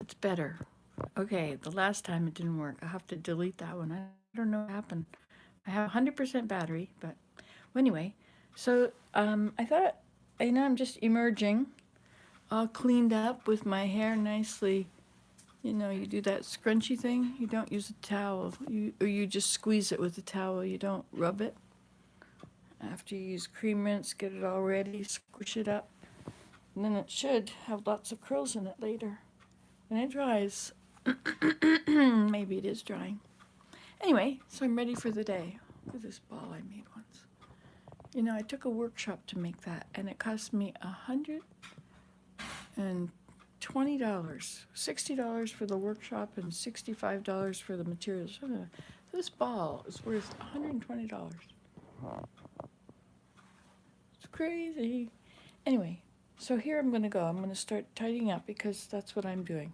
It's better. Okay, the last time it didn't work. I have to delete that one. I don't know what happened. I have 100% battery, but well, anyway. So I thought, I'm just emerging, all cleaned up with my hair nicely. You do that scrunchy thing. You don't use a towel. Or you just squeeze it with a towel. You don't rub it. After you use cream rinse, get it all ready, squish it up. And then it should have lots of curls in it later. When it dries, maybe it is drying. Anyway, so I'm ready for the day. Look at this ball I made once. I took a workshop to make that, and it cost me $120, $60 for the workshop, and $65 for the materials. So this ball is worth $120. It's crazy. Anyway, so here I'm going to go. I'm going to start tidying up because that's what I'm doing.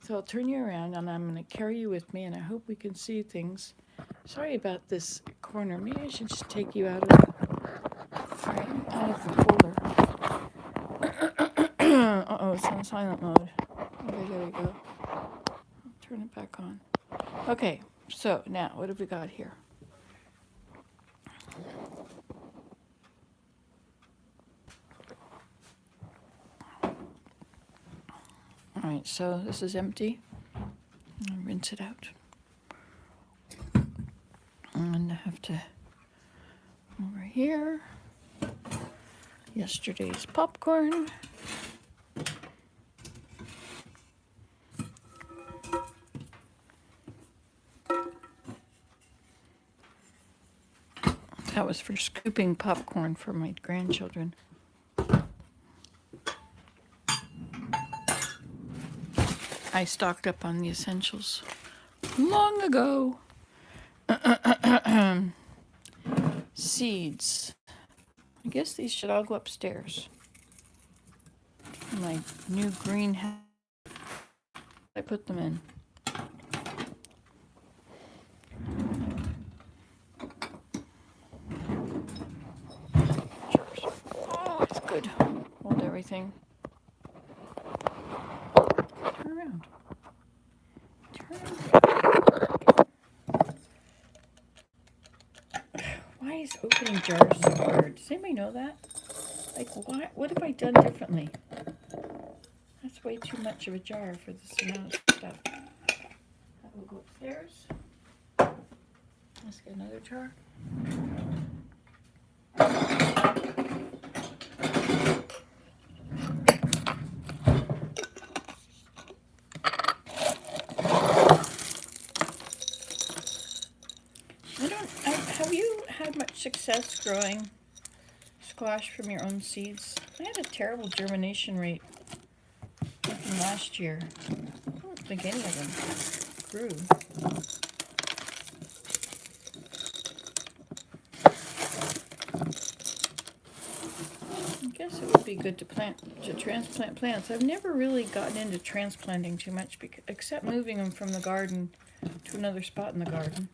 So I'll turn you around and I'm going to carry you with me, and I hope we can see things. Sorry about this corner. Maybe I should just take you out of the folder. Uh-oh, it's on silent mode. Okay, there we go. I'll turn it back on. Okay, so now what have we got here? All right, so this is empty. I'll rinse it out. And I have to over here. Yesterday's popcorn. That was for scooping popcorn for my grandchildren. I stocked up on the essentials long ago. Seeds. I guess these should all go upstairs. My new greenhouse. I put them in. Oh, it's good. Hold everything. Turn around. Why is opening jars so hard? Does anybody know that? Like, what have I done differently? That's way too much of a jar for this amount of stuff. That will go upstairs. Let's get another jar. Have you had much success growing squash from your own seeds? I had a terrible germination rate from last year. I don't think any of them grew. I guess it would be good to transplant plants. I've never really gotten into transplanting too much, except moving them from the garden to another spot in the garden.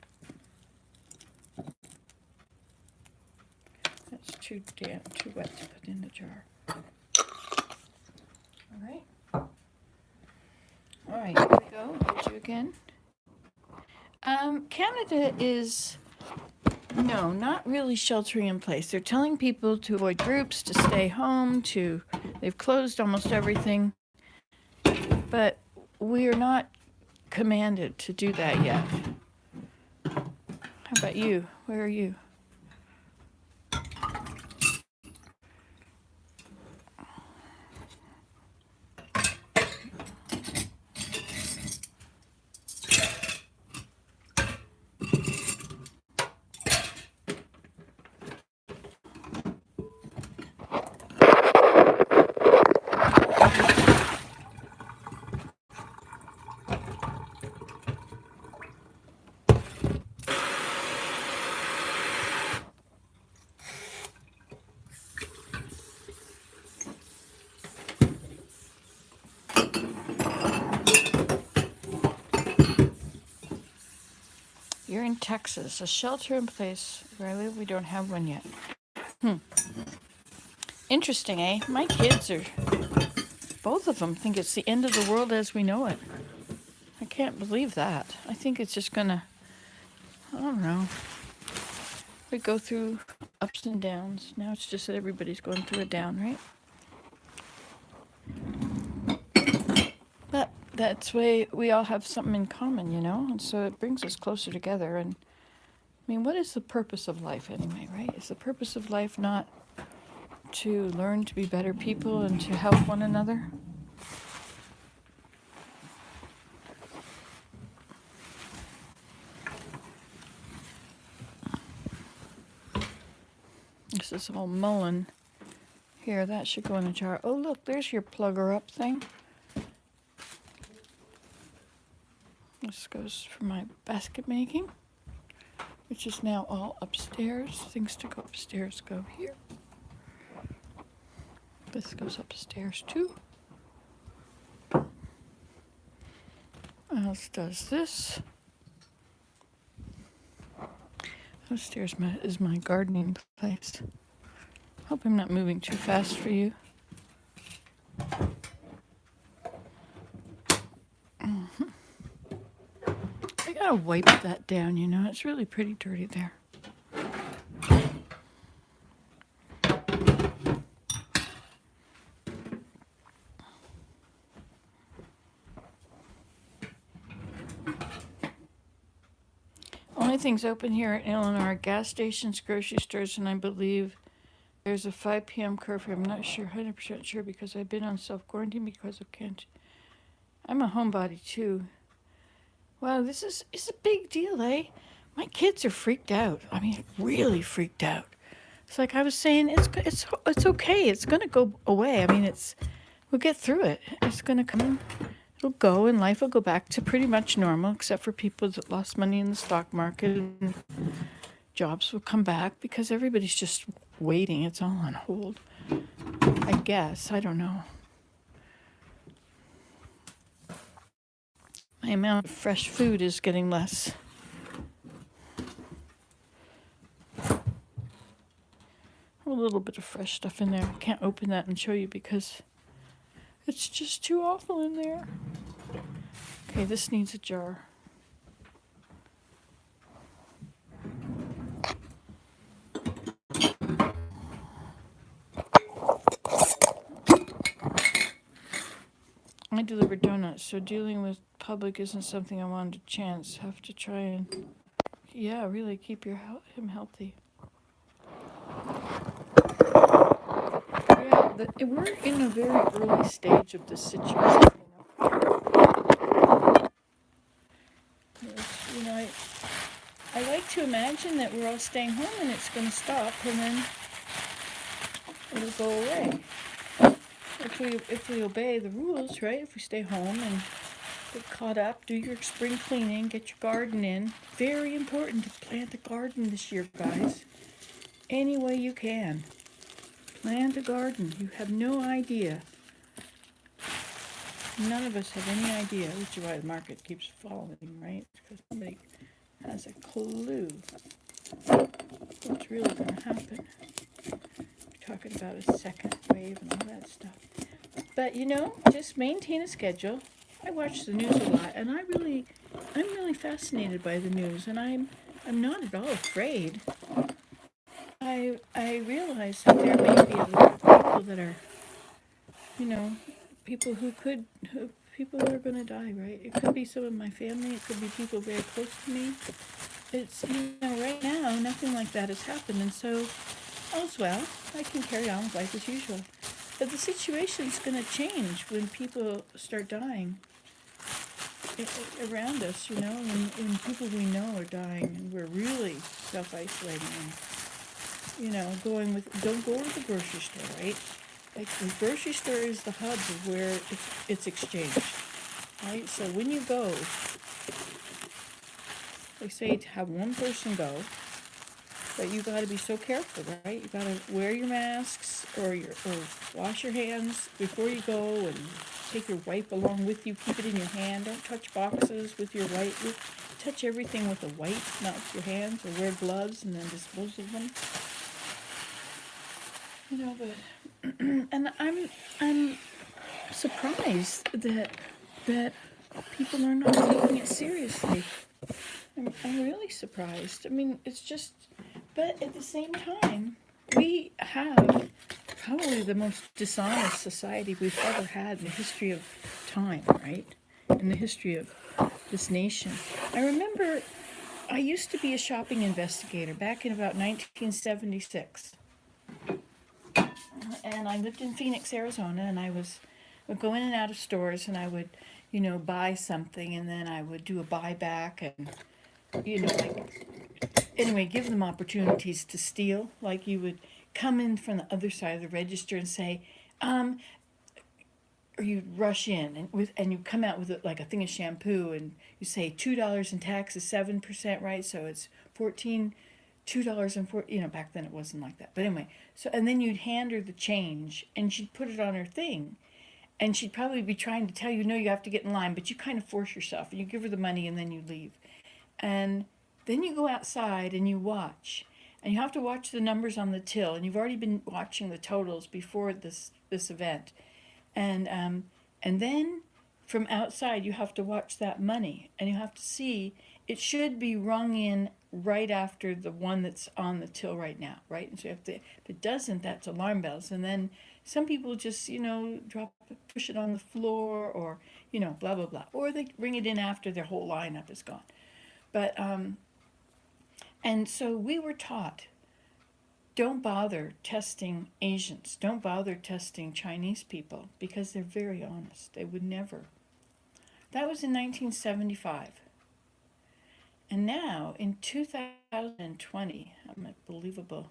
That's too wet to put in the jar. All right, here we go. Hold you again. Canada is, no, not really sheltering in place. They're telling people to avoid groups, to stay home, they've closed almost everything. But we are not commanded to do that yet. How about you? Where are you? You're in Texas, a shelter-in-place where I live. We don't have one yet. Interesting, eh? My kids are both of them think it's the end of the world as we know it. I can't believe that. I think it's just gonna, I don't know. We go through ups and downs. Now it's just that everybody's going through a down, right? But that's why we all have something in common, you know? And so it brings us closer together. And I mean, what is the purpose of life anyway, right? Is the purpose of life not to learn to be better people and to help one another? This is all mullein. Here, that should go in a jar. Oh, look, there's your plugger up thing. This goes for my basket making, which is now all upstairs. Things to go upstairs go here. This goes upstairs too. Else does this. Upstairs is my gardening place. Hope I'm not moving too fast for you. I gotta wipe that down, you know, it's really pretty dirty there. Only things open here in Illinois are gas stations, grocery stores, and I believe there's a 5 p.m. curfew. I'm not sure, 100% sure, because I've been on self-quarantine because of can't. I'm a homebody too. Wow, it's a big deal, eh? My kids are freaked out. I mean, really freaked out. It's like I was saying, it's okay. It's gonna go away. I mean, we'll get through it. It's gonna come. It'll go, and life will go back to pretty much normal, except for people that lost money in the stock market, and jobs will come back because everybody's just waiting. It's all on hold. I guess. I don't know. My amount of fresh food is getting less. A little bit of fresh stuff in there. I can't open that and show you because it's just too awful in there. Okay, this needs a jar. I deliver donuts, so dealing with public isn't something I wanted to chance. Have to try and, yeah, really keep him healthy. Yeah, we're in a very early stage of this situation. You know, I like to imagine that we're all staying home and it's going to stop and then it'll go away. If we obey the rules, right? If we stay home and get caught up, do your spring cleaning, get your garden in. Very important to plant a garden this year, guys. Any way you can. Plant a garden. You have no idea. None of us have any idea, which is why the market keeps falling, right? Because nobody has a clue what's really going to happen. We're talking about a second wave and all that stuff. But you know, just maintain a schedule. I watch the news a lot, and I'm really fascinated by the news, and I'm not at all afraid. I realize that there may be a lot of people that are, you know, people who are going to die, right? It could be some of my family. It could be people very close to me. It's, you know, right now, nothing like that has happened, and so all's well. I can carry on with life as usual. But the situation's going to change when people start dying around us, you know, when people we know are dying and we're really self-isolating and, you know, don't go to the grocery store, right? Like the grocery store is the hub of where it's exchanged, right? So when you go, they say to have one person go, but you got to be so careful, right? You got to wear your masks or wash your hands before you go, and take your wipe along with you. Keep it in your hand. Don't touch boxes with your wipe. Touch everything with a wipe, not with your hands, or wear gloves and then dispose of them. You know, but and I'm surprised that people are not taking it seriously. I'm really surprised. I mean, it's just, but at the same time, we have probably the most dishonest society we've ever had in the history of time, right? In the history of this nation. I remember I used to be a shopping investigator back in about 1976. And I lived in Phoenix, Arizona, and would go in and out of stores, and I would, buy something, and then I would do a buyback, and like anyway, give them opportunities to steal. Like you would come in from the other side of the register and say, um, or you'd rush in and you come out with like a thing of shampoo, and you say $2 in tax is 7%, right? So it's 14 $2 and 4, back then it wasn't like that, but anyway. So and then you'd hand her the change and she'd put it on her thing, and she'd probably be trying to tell you, no, you have to get in line, but you kind of force yourself and you give her the money and then you leave. And then you go outside and you watch, and you have to watch the numbers on the till, and you've already been watching the totals before this event. And then from outside you have to watch that money, and you have to see it should be rung in right after the one that's on the till right now, right? And so you have to, if it doesn't, that's alarm bells. And then some people just, drop it, push it on the floor, or, blah, blah, blah. Or they bring it in after their whole lineup is gone. But, and so we were taught, don't bother testing Asians, don't bother testing Chinese people, because they're very honest. They would never. That was in 1975. And now, in 2020, unbelievable.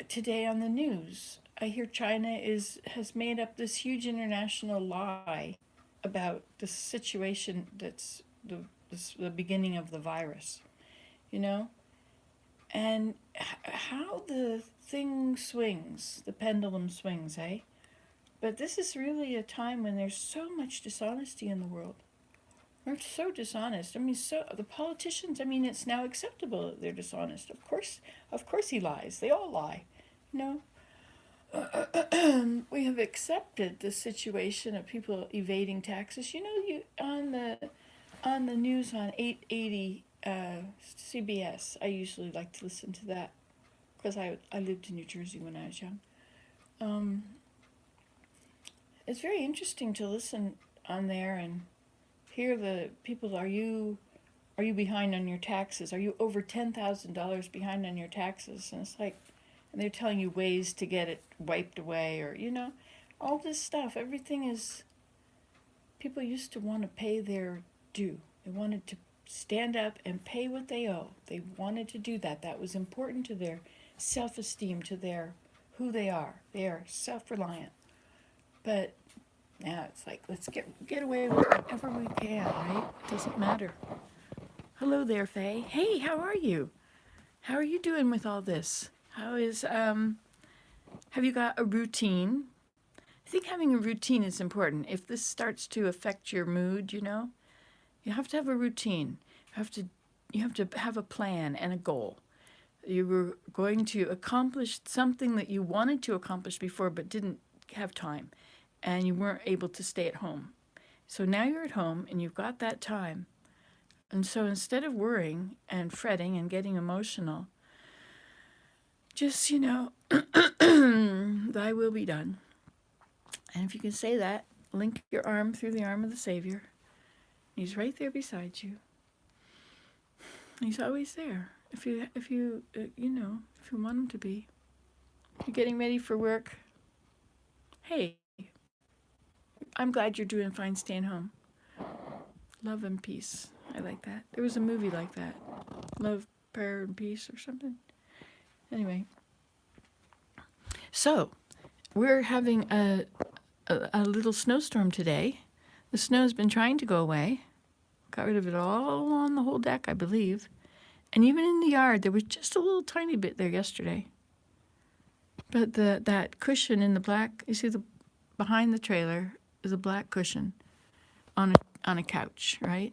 Today on the news, I hear China has made up this huge international lie about the situation that's the beginning of the virus, you know? And how the thing swings, the pendulum swings, eh? But this is really a time when there's so much dishonesty in the world. They're so dishonest. I mean, so the politicians. I mean, it's now acceptable that they're dishonest. Of course, he lies. They all lie. You we have accepted the situation of people evading taxes. You on the news on 880 CBS. I usually like to listen to that because I lived in New Jersey when I was young. Um, it's very interesting to listen on there and hear the people. Are you behind on your taxes? Are you over $10,000 behind on your taxes? And it's like, and they're telling you ways to get it wiped away, or all this stuff. Everything is. People used to want to pay their due. They wanted to stand up and pay what they owe. They wanted to do that. That was important to their self-esteem, to their who they are. They are self-reliant. But now it's like, let's get away with whatever we can, right? Doesn't matter. Hello there, Faye. Hey, how are you? How are you doing with all this? Have you got a routine? I think having a routine is important. If this starts to affect your mood, you have to have a routine. You have to have a plan and a goal. You were going to accomplish something that you wanted to accomplish before but didn't have time, and you weren't able to stay at home. So now you're at home and you've got that time. And so instead of worrying and fretting and getting emotional, just, thy will be done. And if you can say that, link your arm through the arm of the Savior. He's right there beside you. He's always there. If you want him to be. You're getting ready for work. Hey, I'm glad you're doing fine staying home. Love and peace. I like that. There was a movie like that. Love, prayer, and peace or something. Anyway. So, we're having a little snowstorm today. The snow's been trying to go away. Got rid of it all on the whole deck, I believe. And even in the yard, there was just a little tiny bit there yesterday. But that cushion in the black, you see behind the trailer is a black cushion on a couch, right?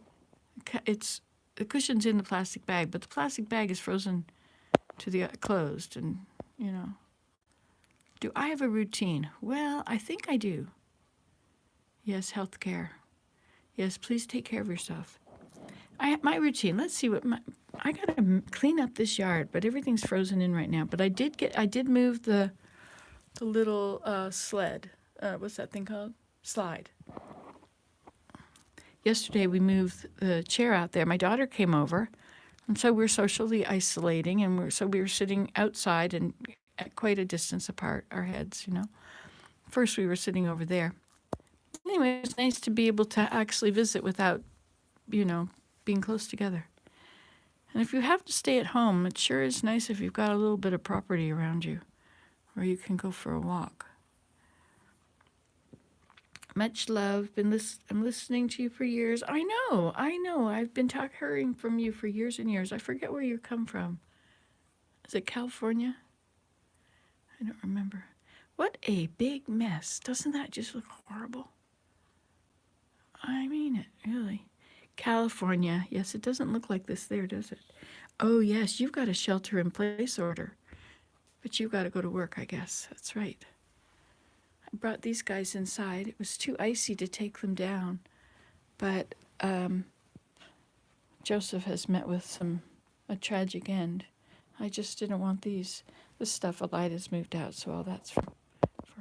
The cushion's in the plastic bag, but the plastic bag is frozen to the closed, and Do I have a routine? Well, I think I do. Yes, health care. Yes, please take care of yourself. My routine. Let's see what I gotta clean up this yard, but everything's frozen in right now. But I did move the little sled. What's that thing called? Slide. Yesterday we moved the chair out there. My daughter came over, and so we're socially isolating, and we were sitting outside and at quite a distance apart, our heads, you know. First we were sitting over there. Anyway, it's nice to be able to actually visit without, you know, being close together. And if you have to stay at home, it sure is nice if you've got a little bit of property around you where you can go for a walk. Much love. I'm listening to you for years. I know. I've been hearing from you for years and years. I forget where you come from. Is it California? I don't remember. What a big mess. Doesn't that just look horrible? I mean it, really. California. Yes, it doesn't look like this there, does it? Oh, yes, you've got a shelter-in-place order. But you've got to go to work, I guess. That's right. I brought these guys inside. It was too icy to take them down. But Joseph has met with a tragic end. I just didn't want this stuff. Elida's moved out, so all that's for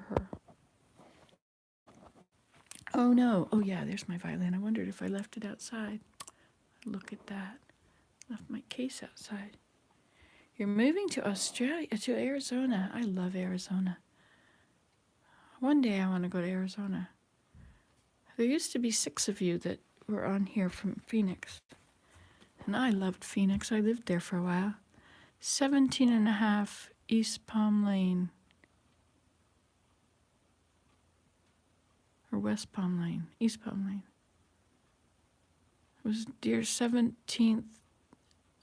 her. Oh, no. Oh, yeah, there's my violin. I wondered if I left it outside. Look at that. Left my case outside. You're moving to to Arizona. I love Arizona. One day I want to go to Arizona. There used to be 6 of you that were on here from Phoenix. And I loved Phoenix. I lived there for a while. 17.5 East Palm Lane. Or West Palm Lane. East Palm Lane. It was near 17th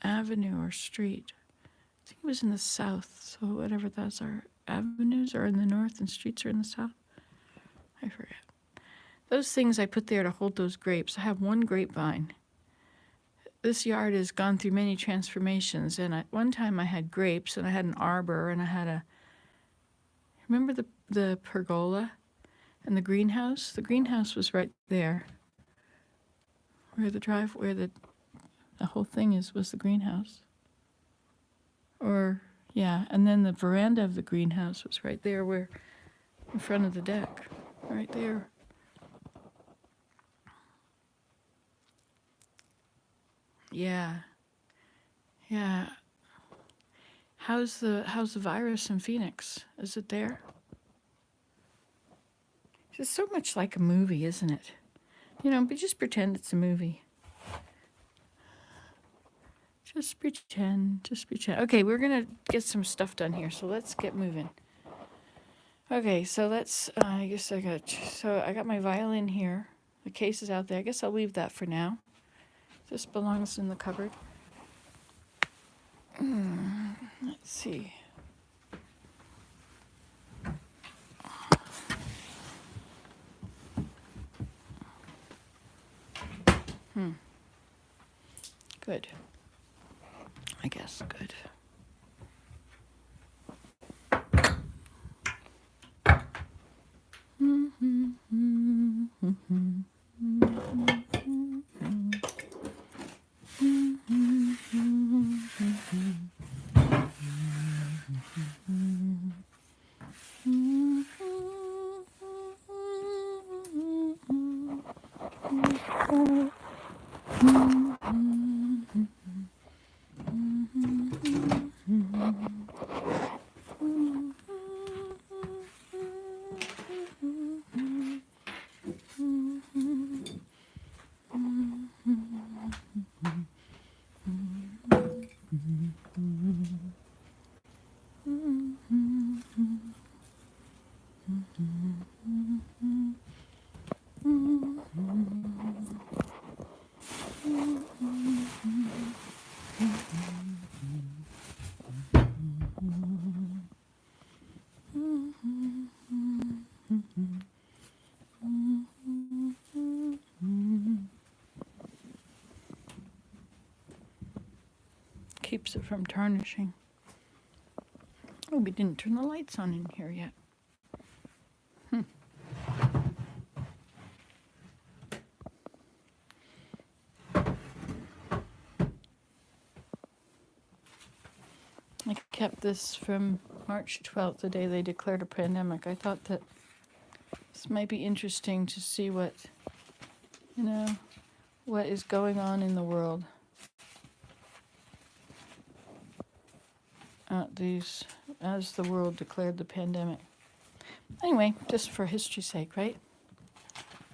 Avenue or Street. I think it was in the south, so whatever those are. Avenues are in the north and streets are in the south. I forget. Those things I put there to hold those grapes. I have one grapevine. This yard has gone through many transformations, and at one time I had grapes, and I had an arbor, and I had remember the pergola and the greenhouse? The greenhouse was right there. Where the whole thing was the greenhouse. Yeah, and then the veranda of the greenhouse was right there in front of the deck, right there. Yeah. How's the virus in Phoenix? Is it there? It's so much like a movie, isn't it? You know, but just pretend it's a movie. Just pretend. Okay, we're gonna get some stuff done here, so let's get moving. Okay, so I got my violin here. The case is out there. I guess I'll leave that for now. This belongs in the cupboard. Let's see. Good. I guess good. Keeps it from tarnishing. Oh, we didn't turn the lights on in here yet. kept this from March 12th, the day they declared a pandemic. I thought that this might be interesting to see what, you know, what is going on in the world at these, as the world declared the pandemic. Anyway, just for history's sake, right?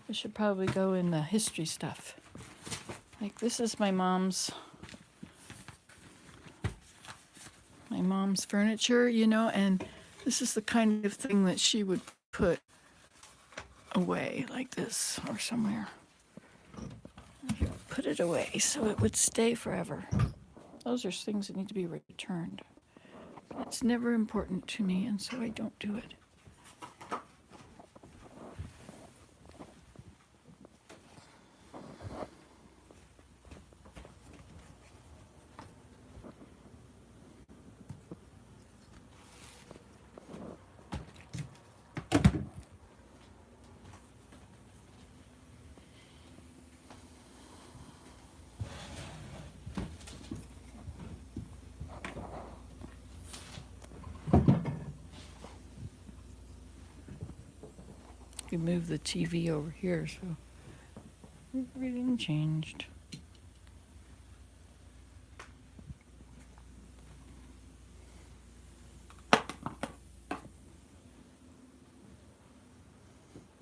I should probably go in the history stuff. Like, this is my mom's furniture, you know, and this is the kind of thing that she would put away like this or somewhere. Put it away so it would stay forever. Those are things that need to be returned. It's never important to me, and so I don't do it. You move the TV over here, so everything changed.